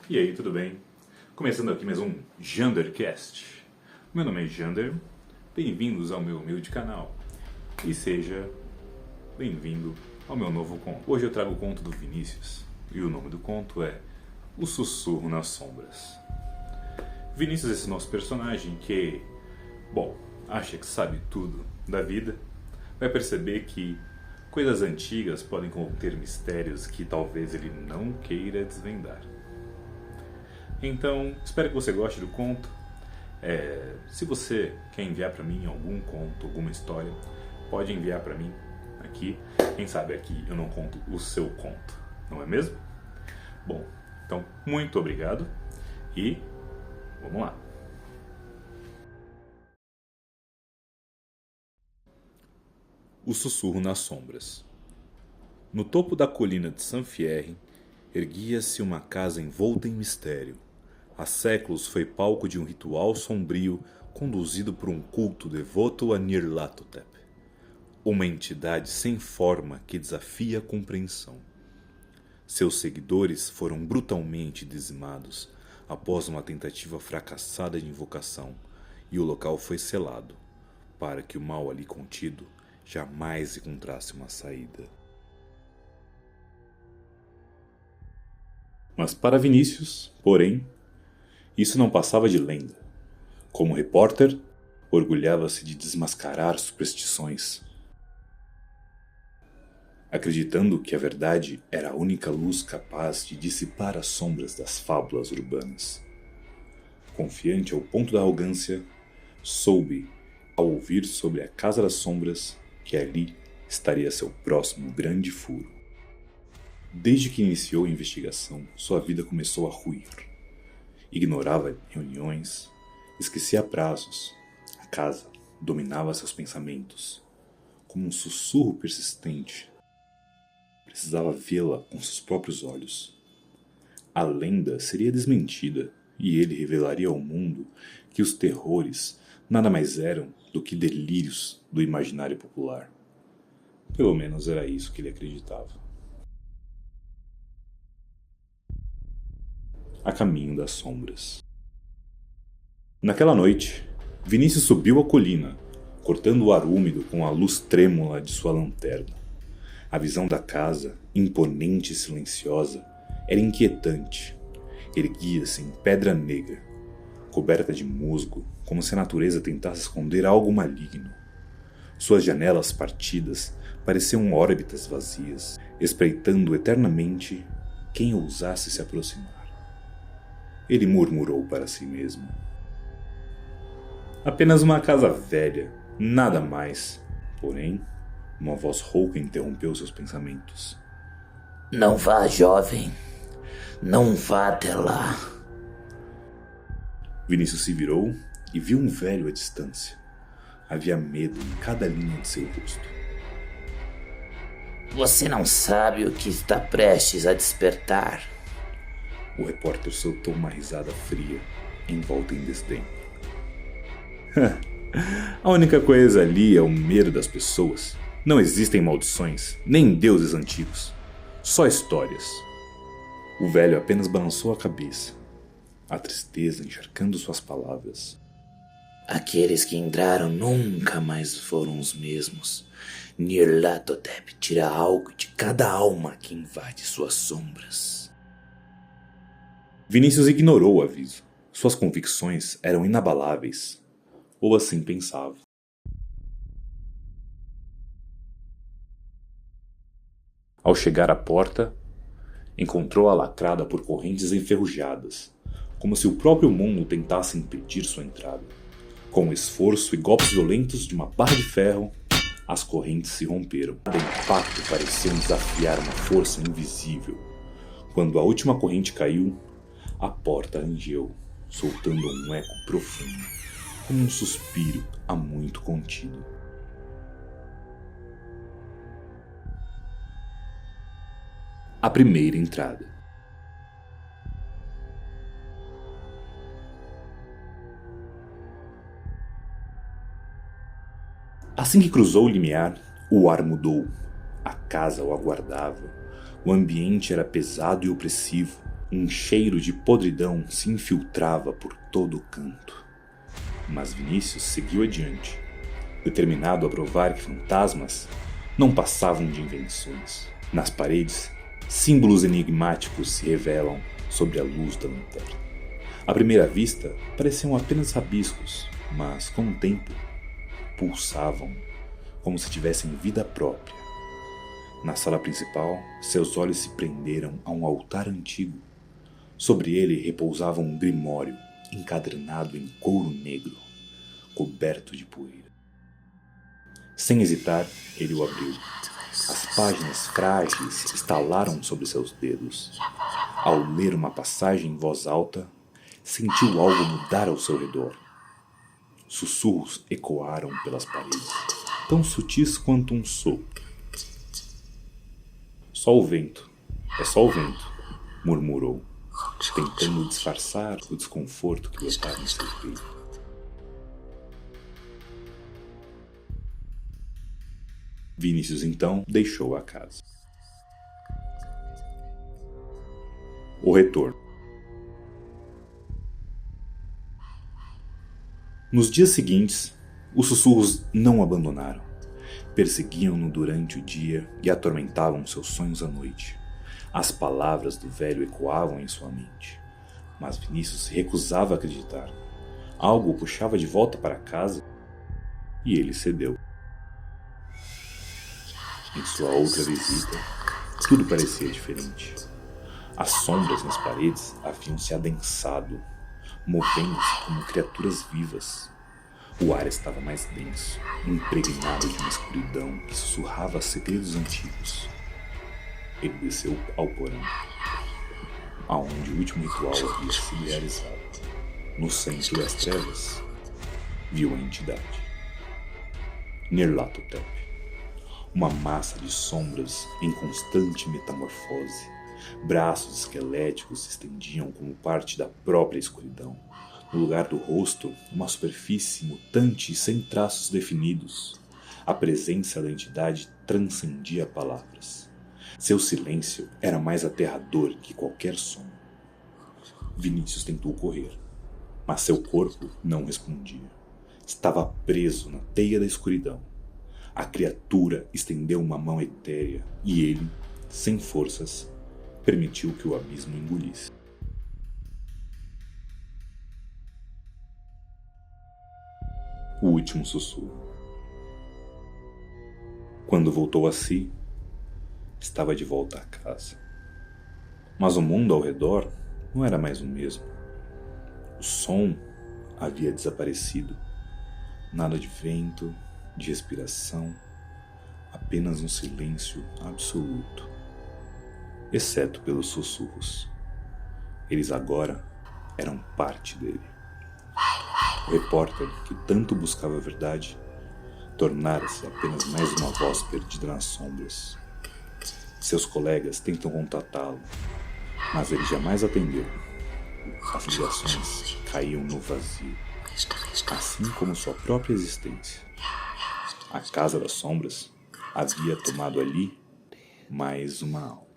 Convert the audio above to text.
E aí, tudo bem? Começando aqui mais um Jandercast. Meu nome é Jander, bem-vindos ao meu humilde canal. E seja bem-vindo ao meu novo conto. Hoje eu trago o conto do Vinícius, e o nome do conto é O Sussurro nas Sombras. Vinícius é esse nosso personagem que, acha que sabe tudo da vida, vai perceber que coisas antigas podem conter mistérios que talvez ele não queira desvendar. Então, espero que você goste do conto. Se você quer enviar para mim algum conto, alguma história, pode enviar para mim aqui. Quem sabe aqui eu não conto o seu conto, não é mesmo? Bom, então, muito obrigado e vamos lá. O Sussurro nas Sombras. No topo da colina de Saint-Fierre, erguia-se uma casa envolta em mistério. Há séculos foi palco de um ritual sombrio conduzido por um culto devoto a Nyarlathotep, uma entidade sem forma que desafia a compreensão. Seus seguidores foram brutalmente dizimados após uma tentativa fracassada de invocação, e o local foi selado, para que o mal ali contido jamais encontrasse uma saída. Mas para Vinícius, porém, isso não passava de lenda. Como repórter, orgulhava-se de desmascarar superstições, acreditando que a verdade era a única luz capaz de dissipar as sombras das fábulas urbanas. Confiante ao ponto da arrogância, soube, ao ouvir sobre a Casa das Sombras, que ali estaria seu próximo grande furo. Desde que iniciou a investigação, sua vida começou a ruir. Ignorava reuniões, esquecia prazos. A casa dominava seus pensamentos. Como um sussurro persistente, precisava vê-la com seus próprios olhos. A lenda seria desmentida e ele revelaria ao mundo que os terrores nada mais eram do que delírios do imaginário popular. Pelo menos era isso que ele acreditava. A caminho das sombras. Naquela noite, Vinícius subiu a colina, cortando o ar úmido com a luz trêmula de sua lanterna. A visão da casa, imponente e silenciosa, era inquietante. Erguia-se em pedra negra, coberta de musgo, como se a natureza tentasse esconder algo maligno. Suas janelas partidas pareciam órbitas vazias, espreitando eternamente quem ousasse se aproximar. Ele murmurou para si mesmo. Apenas uma casa velha, nada mais. Porém, uma voz rouca interrompeu seus pensamentos. Não vá, jovem. Não vá até lá. Vinícius se virou e viu um velho à distância. Havia medo em cada linha de seu rosto. Você não sabe o que está prestes a despertar. O repórter soltou uma risada fria, envolta em desdém. A única coisa ali é o medo das pessoas. Não existem maldições, nem deuses antigos. Só histórias. O velho apenas balançou a cabeça, a tristeza encharcando suas palavras. Aqueles que entraram nunca mais foram os mesmos. Nyarlathotep tira algo de cada alma que invade suas sombras. Vinícius ignorou o aviso. Suas convicções eram inabaláveis. Ou assim pensava. Ao chegar à porta, encontrou-a lacrada por correntes enferrujadas, como se o próprio mundo tentasse impedir sua entrada. Com o esforço e golpes violentos de uma barra de ferro, as correntes se romperam. Cada impacto parecia desafiar uma força invisível. Quando a última corrente caiu, a porta rangeu, soltando um eco profundo, como um suspiro há muito contido. A primeira entrada. Assim que cruzou o limiar, o ar mudou. A casa o aguardava. O ambiente era pesado e opressivo. Um cheiro de podridão se infiltrava por todo o canto. Mas Vinícius seguiu adiante, determinado a provar que fantasmas não passavam de invenções. Nas paredes, símbolos enigmáticos se revelam sobre a luz da lanterna. À primeira vista, pareciam apenas rabiscos, mas com o tempo, pulsavam como se tivessem vida própria. Na sala principal, seus olhos se prenderam a um altar antigo. Sobre ele repousava um grimório encadernado em couro negro, coberto de poeira. Sem hesitar, ele o abriu. As páginas frágeis estalaram sobre seus dedos. Ao ler uma passagem em voz alta, sentiu algo mudar ao seu redor. Sussurros ecoaram pelas paredes, tão sutis quanto um sopro. Só o vento, é só o vento, murmurou, tentando disfarçar o desconforto que brotava em seu peito. Vinícius então deixou a casa. O retorno. Nos dias seguintes, os sussurros não o abandonaram. Perseguiam-no durante o dia e atormentavam seus sonhos à noite. As palavras do velho ecoavam em sua mente, mas Vinícius se recusava a acreditar. Algo o puxava de volta para casa e ele cedeu. Em sua outra visita, tudo parecia diferente. As sombras nas paredes haviam se adensado, movendo-se como criaturas vivas. O ar estava mais denso, impregnado de uma escuridão que sussurrava segredos antigos. Ele desceu ao porão, aonde o último ritual havia sido realizado. No centro das trevas, viu a entidade. Nyarlathotep, uma massa de sombras em constante metamorfose. Braços esqueléticos se estendiam como parte da própria escuridão. No lugar do rosto, uma superfície mutante sem traços definidos. A presença da entidade transcendia palavras. Seu silêncio era mais aterrador que qualquer som. Vinícius tentou correr, mas seu corpo não respondia. Estava preso na teia da escuridão. A criatura estendeu uma mão etérea e ele, sem forças, permitiu que o abismo engolisse. O último sussurro. Quando voltou a si, estava de volta à casa. Mas o mundo ao redor não era mais o mesmo. O som havia desaparecido. Nada de vento, de respiração, apenas um silêncio absoluto, exceto pelos sussurros. Eles agora eram parte dele. O repórter, que tanto buscava a verdade, tornara-se apenas mais uma voz perdida nas sombras. Seus colegas tentam contatá-lo, mas ele jamais atendeu. As ligações caíam no vazio, assim como sua própria existência. A Casa das Sombras havia tomado ali mais uma alma.